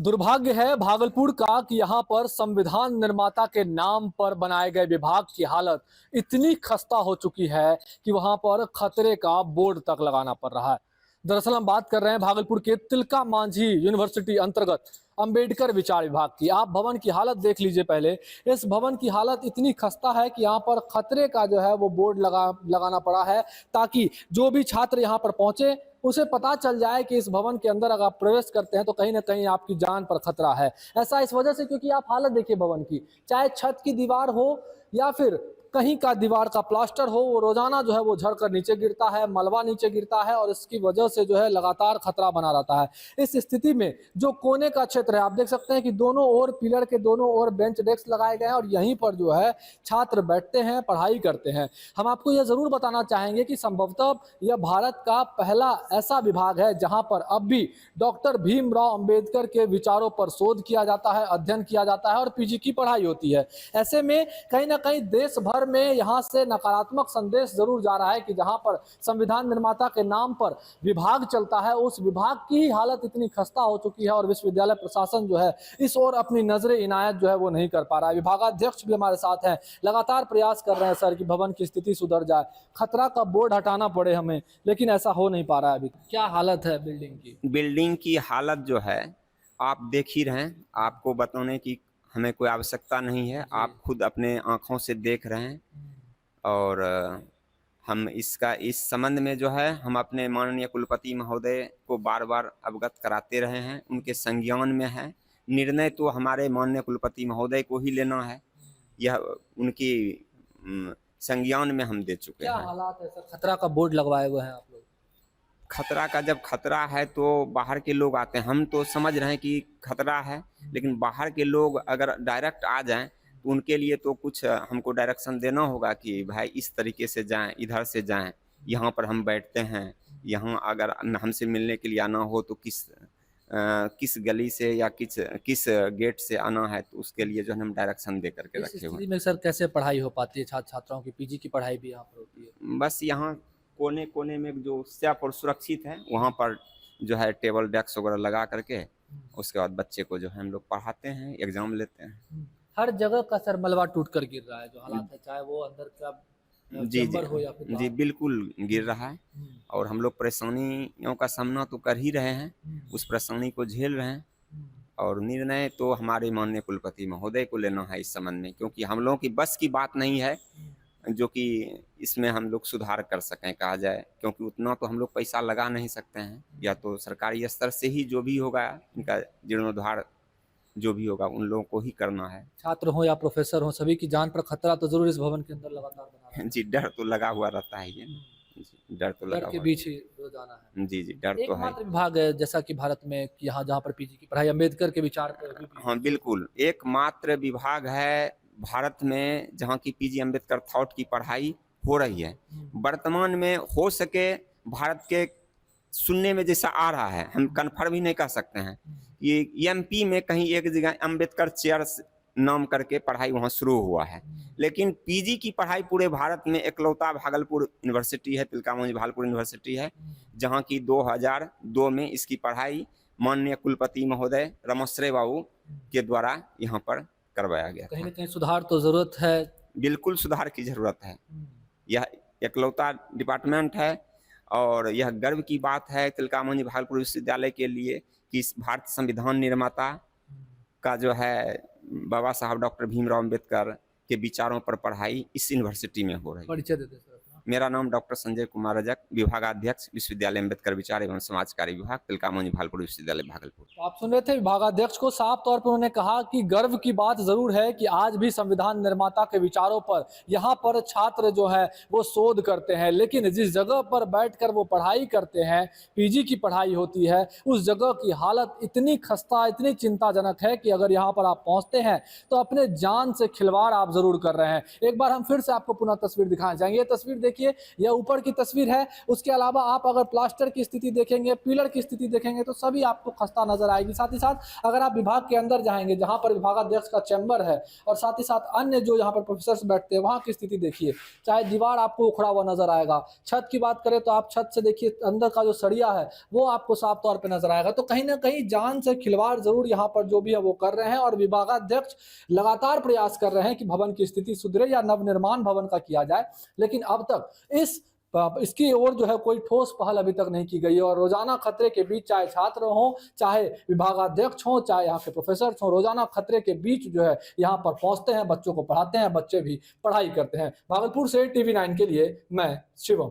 दुर्भाग्य है भागलपुर का कि यहाँ पर संविधान निर्माता के नाम पर बनाए गए विभाग की हालत इतनी खस्ता हो चुकी है कि वहां पर खतरे का बोर्ड तक लगाना पड़ रहा है। दरअसल हम बात कर रहे हैं भागलपुर के तिलका मांझी यूनिवर्सिटी अंतर्गत अंबेडकर विचार विभाग की। आप भवन की हालत देख लीजिए पहले। इस भवन की हालत इतनी खस्ता है कि यहाँ पर खतरे का जो है वो बोर्ड लगाना पड़ा है, ताकि जो भी छात्र यहाँ पर पहुंचे उसे पता चल जाए कि इस भवन के अंदर अगर आप प्रवेश करते हैं तो कहीं ना कहीं आपकी जान पर खतरा है। ऐसा इस वजह से क्योंकि आप हालत देखिए भवन की, चाहे छत की दीवार हो या फिर कहीं का दीवार का प्लास्टर हो, वो रोजाना जो है वो झड़कर नीचे गिरता है, मलबा नीचे गिरता है और इसकी वजह से जो है लगातार खतरा बना रहता है। इस स्थिति में जो कोने का क्षेत्र है, आप देख सकते हैं कि दोनों ओर पिलर के दोनों ओर बेंच डेस्क लगाए गए हैं और यहीं पर जो है छात्र बैठते हैं, पढ़ाई करते हैं। हम आपको यह जरूर बताना चाहेंगे कि संभवतः यह भारत का पहला ऐसा विभाग है जहां पर अब भी डॉक्टर भीमराव अंबेडकर के विचारों पर शोध किया जाता है, अध्ययन किया जाता है और पीजी की पढ़ाई होती है। ऐसे में कहीं ना कहीं देश भर में यहां से नकारात्मक संदेश जरूर जा रहा है कि जहां पर संविधान निर्माता के नाम पर विभाग चलता है, उस विभाग की ही हालत इतनी खस्ता हो चुकी है और विश्वविद्यालय प्रशासन जो है इस ओर अपनी नजरें इनायत जो है वो नहीं कर पा रहा है। विभागाध्यक्ष भी हमारे साथ हैं, लगातार प्रयास कर रहे हैं सर कि भवन की स्थिति सुधर जाए, खतरा का बोर्ड हटाना पड़े हमें, लेकिन ऐसा हो नहीं पा रहा है। अभी क्या हालत है बिल्डिंग की हालत जो है आप देख ही रहे हैं, आपको बताने की हमें कोई आवश्यकता नहीं है, आप खुद अपने आंखों से देख रहे हैं। और हम इस संबंध में जो है हम अपने माननीय कुलपति महोदय को बार बार अवगत कराते रहे हैं, उनके संज्ञान में है। निर्णय तो हमारे माननीय कुलपति महोदय को ही लेना है, यह उनकी संज्ञान में हम दे चुके हैं। क्या हालात है सर? खतरा का बोर्ड लगवाए हुए हैं आप लोग? खतरा का जब खतरा है तो बाहर के लोग आते हैं, हम तो समझ रहे हैं कि खतरा है, लेकिन बाहर के लोग अगर डायरेक्ट आ जाएं तो उनके लिए तो कुछ हमको डायरेक्शन देना होगा कि भाई इस तरीके से जाएं, इधर से जाएं, यहाँ पर हम बैठते हैं, यहाँ अगर हमसे मिलने के लिए आना हो तो किस गली से या किस गेट से आना है, तो उसके लिए जो है हम डायरेक्शन दे करके रखे हुए हैं। में सर कैसे पढ़ाई हो पाती है? छात्र छात्राओं की पीजी की पढ़ाई भी यहाँ पर होती है? बस यहाँ कोने कोने में जो सेफ और सुरक्षित है वहाँ पर जो है टेबल डेस्क वगैरह लगा करके उसके बाद बच्चे को जो है हम लोग पढ़ाते हैं, एग्जाम लेते हैं। हर जगह का सर मलबा टूट कर गिर रहा है, जो हालात है, चाहे वो अंदर का चैम्बर हो या फिर जी बिल्कुल गिर रहा है और हम लोग परेशानियों का सामना तो कर ही रहे हैं, उस परेशानी को झेल रहे हैं। और निर्णय तो हमारे माननीय कुलपति महोदय को लेना है इस संबंध में, क्योंकि हम लोगों की बस की बात नहीं है जो कि इसमें हम लोग सुधार कर सकें कहा जाए, क्योंकि उतना तो हम लोग पैसा लगा नहीं सकते हैं। या तो सरकारी स्तर से ही जो भी होगा इनका जीर्णोद्धार जो भी होगा उन लोगों को ही करना है। छात्र हो या प्रोफेसर हो, सभी की जान पर खतरा तो जरूर इस भवन के अंदर लगातार बना है। जी डर तो लगा हुआ रहता है, ये डर तो लगा के बीच ही रोजाना है। जी डर तो है। विभाग है जैसा कि भारत में कि यहाँ जहाँ पर पीजी की पढ़ाई अम्बेडकर के विचार पर हाँ बिल्कुल, एकमात्र विभाग है भारत में जहाँ की पीजी अम्बेडकर थॉट की पढ़ाई हो रही है। वर्तमान में हो सके भारत के सुनने में जैसा आ रहा है, हम कन्फर्म ही नहीं कर सकते हैं, ये एमपी में कहीं एक जगह अम्बेडकर चेयर नाम करके पढ़ाई वहाँ शुरू हुआ है, लेकिन पीजी की पढ़ाई पूरे भारत में एकलौता भागलपुर यूनिवर्सिटी है, तिलका मांझी भागलपुर यूनिवर्सिटी है, जहाँ की 2002 में इसकी पढ़ाई माननीय कुलपति महोदय रमश्रे बाबू के द्वारा यहाँ पर करवाया गया। कहीं ना कहीं सुधार तो जरूरत है, बिल्कुल सुधार की जरूरत है। यह एकलौता डिपार्टमेंट है और यह गर्व की बात है तिलका मांझी भागलपुर विश्वविद्यालय के लिए कि भारत संविधान निर्माता का जो है बाबा साहब डॉक्टर भीमराव अंबेडकर के विचारों पर पढ़ाई इस यूनिवर्सिटी में हो रही है। परिचय देते सर। मेरा नाम डॉक्टर संजय कुमार रजक, विभागाध्यक्ष विश्वविद्यालय अम्बेडकर विचार एवं समाज कार्य विभाग, तिलका मांझी भागलपुर विश्वविद्यालय भागलपुर। तो आप सुन रहे थे विभागाध्यक्ष को, साफ तौर पर उन्होंने कहा कि गर्व की बात जरूर है कि आज भी संविधान निर्माता के विचारों पर यहाँ पर छात्र जो है वो शोध करते हैं, लेकिन जिस जगह पर बैठकर वो पढ़ाई करते हैं, पीजी की पढ़ाई होती है, उस जगह की हालत इतनी खस्ता, इतनी चिंताजनक है कि अगर यहाँ पर आप पहुंचते हैं तो अपने जान से खिलवाड़ आप जरूर कर रहे हैं। एक बार हम फिर से आपको पुनः तस्वीर दिखाना चाहेंगे। ये तस्वीर देखिए देखिए यह ऊपर की तस्वीर है। उसके अलावा आप अगर प्लास्टर की स्थिति देखेंगे, पिलर की स्थिति देखेंगे तो सभी आपको खस्ता नजर आएगी। साथ ही साथ अगर आप विभाग के अंदर जाएंगे जहां पर विभागाध्यक्ष का चैम्बर है और साथ ही साथ अन्य जो यहाँ पर प्रोफेसर्स बैठते हैं वहां की स्थिति देखिए, चाहे दीवार आपको उखड़ा हुआ नजर आएगा। छत की बात करें तो आप छत से देखिए अंदर का जो सरिया है वो आपको साफ तौर पे नजर आएगा। तो कहीं ना कहीं जान से खिलवाड़ जरूर यहाँ पर जो भी है वो कर रहे हैं और विभागाध्यक्ष लगातार प्रयास कर रहे हैं कि भवन की स्थिति सुधरे या नवनिर्माण भवन का किया जाए, लेकिन अब तक इसकी ओर जो है कोई ठोस पहल अभी तक नहीं की गई है। और रोजाना खतरे के बीच चाहे छात्र हों, चाहे विभागाध्यक्ष हों, चाहे यहाँ के प्रोफेसर हों, रोजाना खतरे के बीच जो है यहाँ पर पहुंचते हैं, बच्चों को पढ़ाते हैं, बच्चे भी पढ़ाई करते हैं। भागलपुर से TV9 के लिए मैं शिवम।